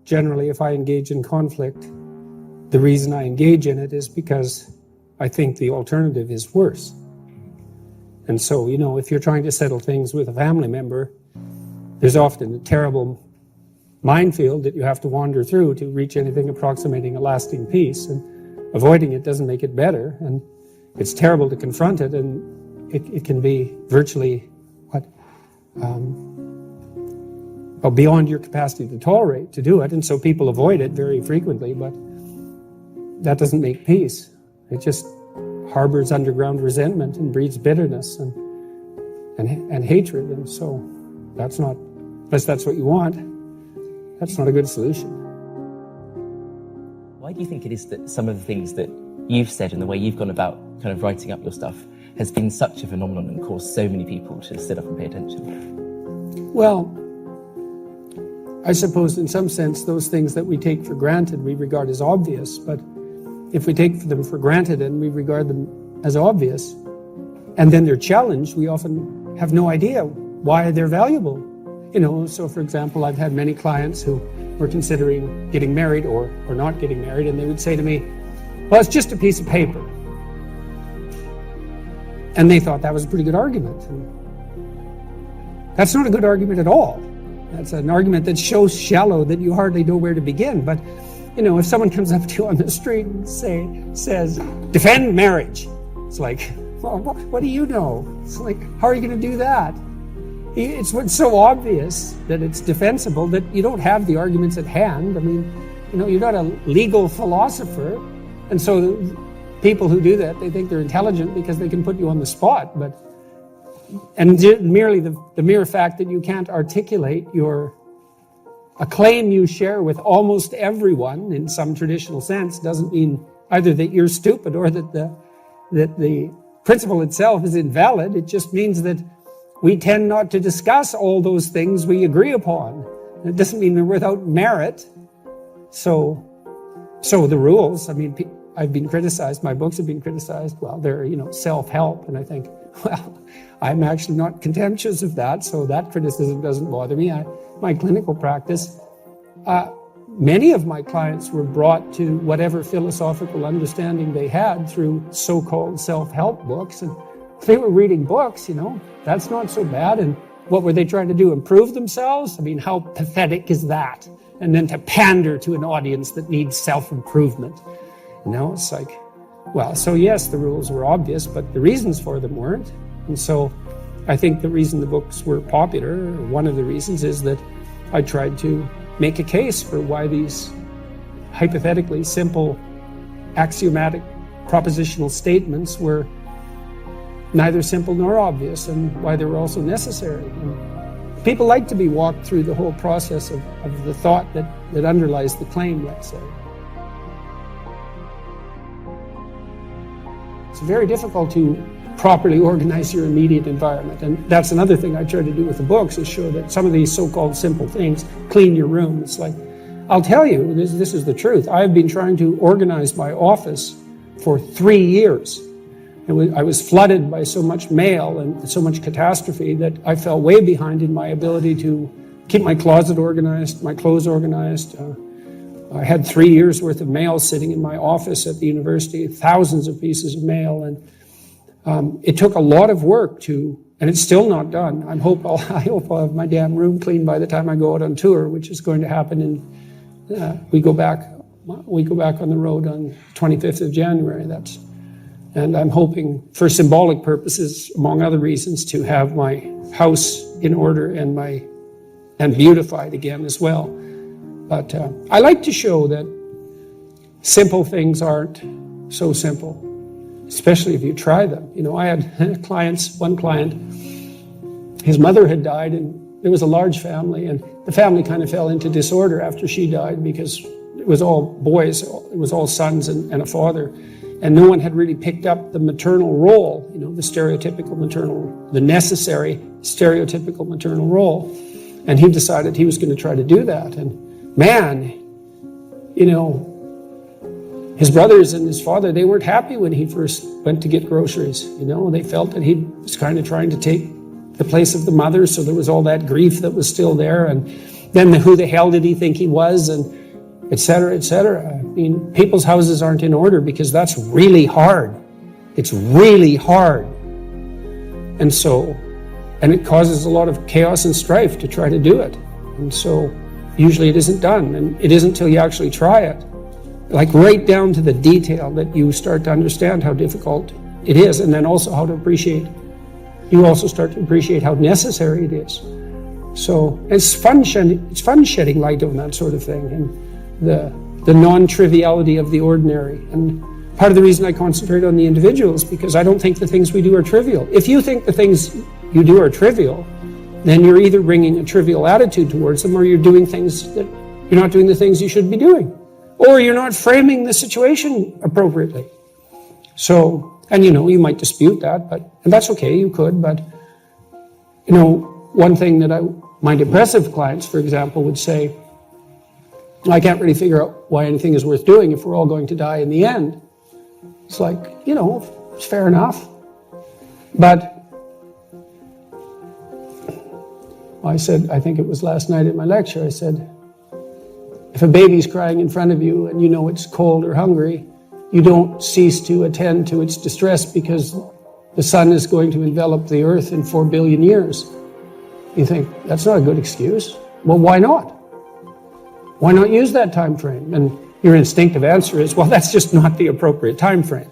generally, if I engage in conflict, the reason I engage in it is because I think the alternative is worse. And so, if you're trying to settle things with a family member, there's often a terrible minefield that you have to wander through to reach anything approximating a lasting peace. And avoiding it doesn't make it better. And it's terrible to confront it, and it can be virtually beyond your capacity to tolerate to do it. And so people avoid it very frequently, but that doesn't make peace. It just harbors underground resentment and breeds bitterness and hatred. And so that's not, unless that's what you want, that's not a good solution. Why do you think it is that some of the things that you've said and the way you've gone about kind of writing up your stuff has been such a phenomenon and caused so many people to sit up and pay attention? Well, I suppose in some sense those things that we take for granted we regard as obvious, but if we take them for granted and we regard them as obvious and then they're challenged, we often have no idea why they're valuable. So for example, I've had many clients who were considering getting married or not getting married, and they would say to me, well, it's just a piece of paper. And they thought that was a pretty good argument. And that's not a good argument at all. That's an argument that's so shallow that you hardly know where to begin. But, if someone comes up to you on the street and says, defend marriage, it's like, well, what do you know? It's like, how are you going to do that? It's so obvious that it's defensible that you don't have the arguments at hand. I mean, you're not a legal philosopher. And so people who do that, they think they're intelligent because they can put you on the spot. And merely the mere fact that you can't articulate a claim you share with almost everyone in some traditional sense doesn't mean either that you're stupid or that the principle itself is invalid. It just means that we tend not to discuss all those things we agree upon. It doesn't mean they're without merit. So the rules, I mean, I've been criticized, my books have been criticized. Well, they're, self-help. And I think, well, I'm actually not contemptuous of that, so that criticism doesn't bother me. My clinical practice, many of my clients were brought to whatever philosophical understanding they had through so-called self-help books. And if they were reading books, that's not so bad. And what were they trying to do? Improve themselves? I mean, how pathetic is that? And then to pander to an audience that needs self-improvement. It's like, well, so yes, the rules were obvious, but the reasons for them weren't. And so I think the reason the books were popular, or one of the reasons, is that I tried to make a case for why these hypothetically simple, axiomatic, propositional statements were neither simple nor obvious, and why they were also necessary. And people like to be walked through the whole process of the thought that underlies the claim, let's say. It's very difficult to properly organize your immediate environment. And that's another thing I try to do with the books, is show that some of these so-called simple things, clean your room. It's like, I'll tell you, this is the truth. I've been trying to organize my office for 3 years. I was flooded by so much mail and so much catastrophe that I fell way behind in my ability to keep my closet organized, my clothes organized. I had 3 years worth of mail sitting in my office at the university, thousands of pieces of mail. And it took a lot of work and it's still not done. I hope I'll have my damn room clean by the time I go out on tour, which is going to happen we go back on the road on 25th of January. And I'm hoping, for symbolic purposes, among other reasons, to have my house in order and beautified again as well. But I like to show that simple things aren't so simple, especially if you try them. I had one client, his mother had died, and there was a large family, and the family kind of fell into disorder after she died because it was all boys, it was all sons and a father. And no one had really picked up the maternal role, the necessary stereotypical maternal role. And he decided he was going to try to do that. And man, his brothers and his father, they weren't happy when he first went to get groceries. They felt that he was kind of trying to take the place of the mother. So there was all that grief that was still there. And then who the hell did he think he was, and et cetera, et cetera. I mean, people's houses aren't in order because that's really hard. It's really hard. And it causes a lot of chaos and strife to try to do it. And so usually it isn't done, and it isn't until you actually try it, like right down to the detail, that you start to understand how difficult it is, and then also how to appreciate. You also start to appreciate how necessary it is. So it's fun shedding light on that sort of thing, and the non-triviality of the ordinary. And part of the reason I concentrate on the individuals, because I don't think the things we do are trivial. If you think the things you do are trivial, then you're either bringing a trivial attitude towards them, or you're doing things that you're not doing the things you should be doing, or you're not framing the situation appropriately. So, and you might dispute that, and that's okay, you could, but one thing that my depressive clients, for example, would say, I can't really figure out why anything is worth doing if we're all going to die in the end. It's like, it's fair enough. But I said, I think it was last night at my lecture, I said, if a baby's crying in front of you and you know it's cold or hungry, you don't cease to attend to its distress because the sun is going to envelop the earth in 4 billion years. You think, that's not a good excuse. Well, why not? Why not use that time frame? And your instinctive answer is, well, that's just not the appropriate time frame.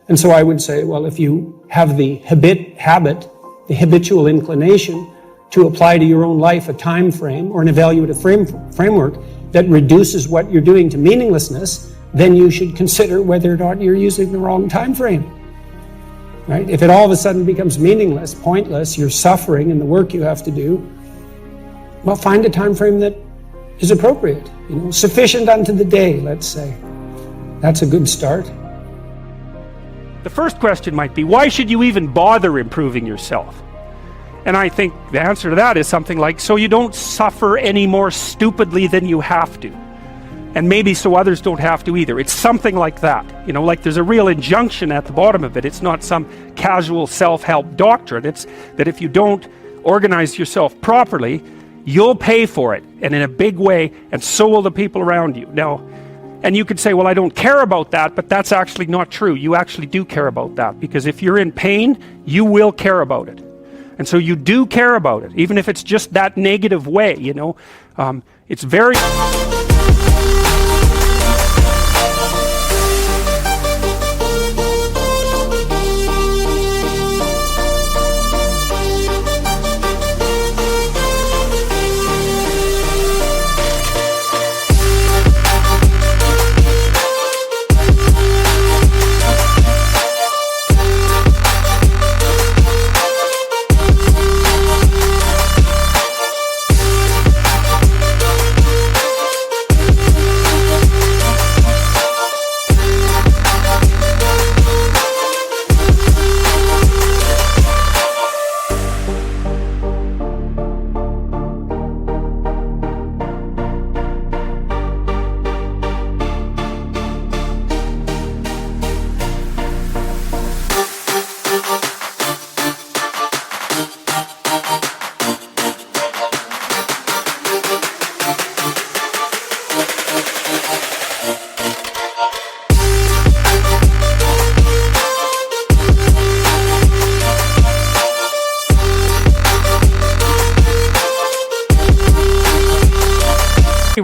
And so I would say, well, if you have the habitual inclination to apply to your own life a time frame or an evaluative framework that reduces what you're doing to meaninglessness, then you should consider whether or not you're using the wrong time frame. Right? If it all of a sudden becomes meaningless, pointless, you're suffering in the work you have to do, well, find a time frame that is appropriate, sufficient unto the day, let's say. That's a good start. The first question might be, why should you even bother improving yourself? And I think the answer to that is something like, so you don't suffer any more stupidly than you have to. And maybe so others don't have to either. It's something like that. Like there's a real injunction at the bottom of it. It's not some casual self-help doctrine. It's that if you don't organize yourself properly, you'll pay for it, and in a big way, and so will the people around you. Now, and you could say, well, I don't care about that, but that's actually not true. You actually do care about that, because if you're in pain, you will care about it. And so you do care about it, even if it's just that negative way, It's very...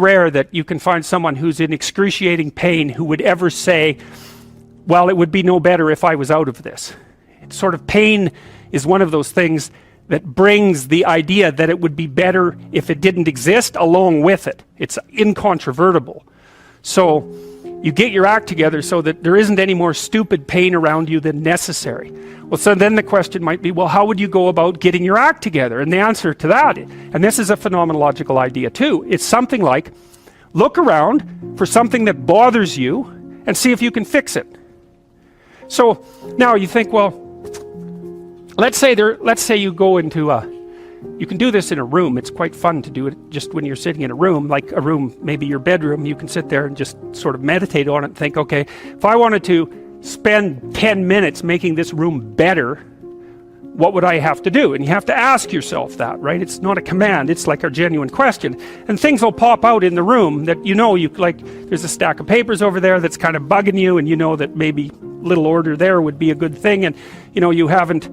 rare that you can find someone who's in excruciating pain who would ever say, well, it would be no better if I was out of this. It's sort of, pain is one of those things that brings the idea that it would be better if it didn't exist along with it. It's incontrovertible. So you get your act together so that there isn't any more stupid pain around you than necessary. Well, so then the question might be, well, how would you go about getting your act together? And the answer to that, and this is a phenomenological idea too, it's something like, look around for something that bothers you and see if you can fix it. So now you think, well, let's say you go into you can do this in a room. It's quite fun to do it just when you're sitting in a room, like a room, maybe your bedroom. You can sit there and just sort of meditate on it and think, okay, if I wanted to spend 10 minutes making this room better, what would I have to do? And you have to ask yourself that, right? It's not a command, it's like a genuine question. And things will pop out in the room that you like, there's a stack of papers over there that's kind of bugging you, and you know that maybe a little order there would be a good thing, and you haven't,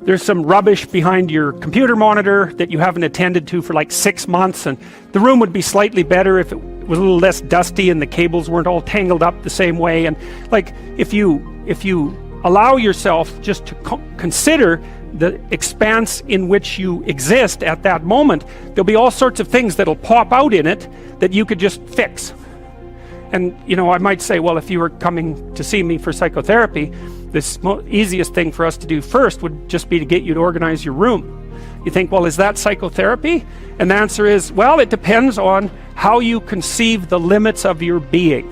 there's some rubbish behind your computer monitor that you haven't attended to for like 6 months, and the room would be slightly better if it was a little less dusty and the cables weren't all tangled up the same way. And like, if you allow yourself just to consider the expanse in which you exist at that moment, there'll be all sorts of things that'll pop out in it that you could just fix. And I might say, well, if you were coming to see me for psychotherapy, the easiest thing for us to do first would just be to get you to organize your room. You think, well, is that psychotherapy? And the answer is, well, it depends on how you conceive the limits of your being.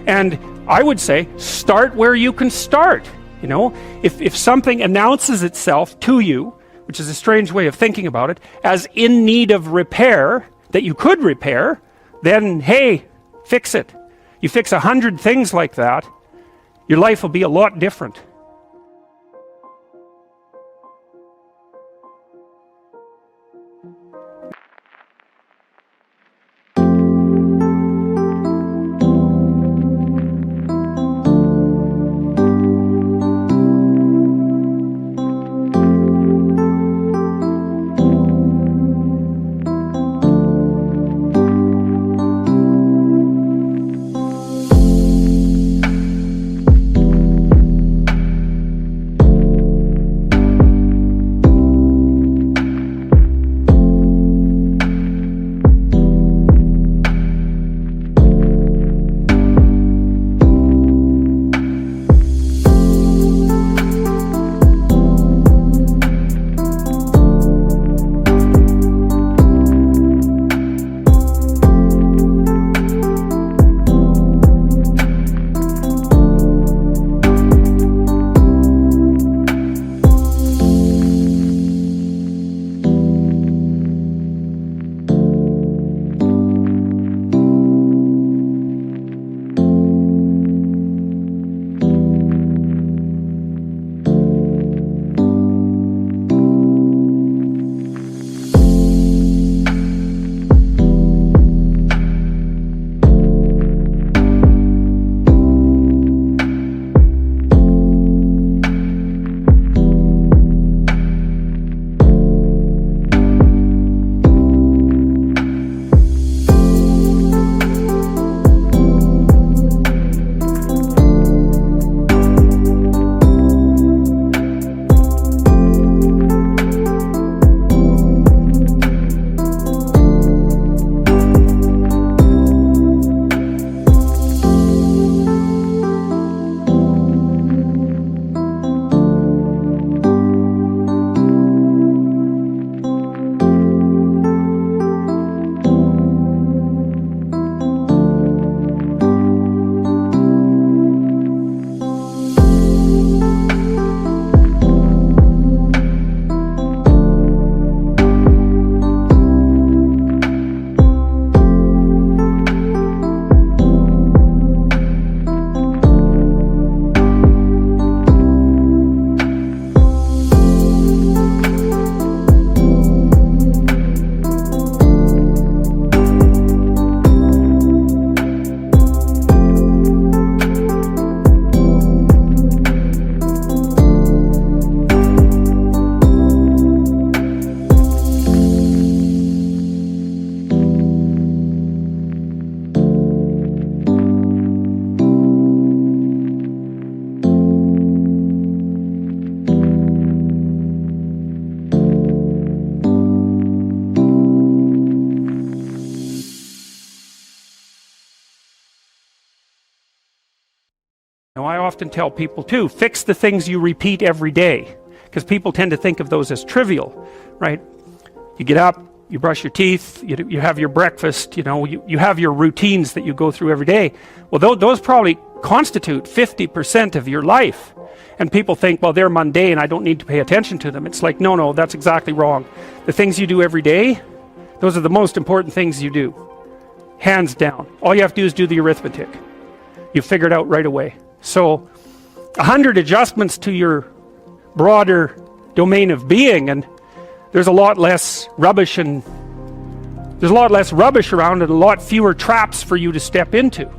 And I would say, start where you can start. If something announces itself to you, which is a strange way of thinking about it, as in need of repair, that you could repair, then hey, fix it. You fix 100 things like that, your life will be a lot different. Now, I often tell people too, fix the things you repeat every day, because people tend to think of those as trivial, right? You get up, you brush your teeth, you have your breakfast, you have your routines that you go through every day. Well, those probably constitute 50% of your life. And people think, well, they're mundane, I don't need to pay attention to them. It's like, no, that's exactly wrong. The things you do every day, those are the most important things you do. Hands down. All you have to do is do the arithmetic. You figure it out right away. So 100 adjustments to your broader domain of being, and there's a lot less rubbish around, and a lot fewer traps for you to step into.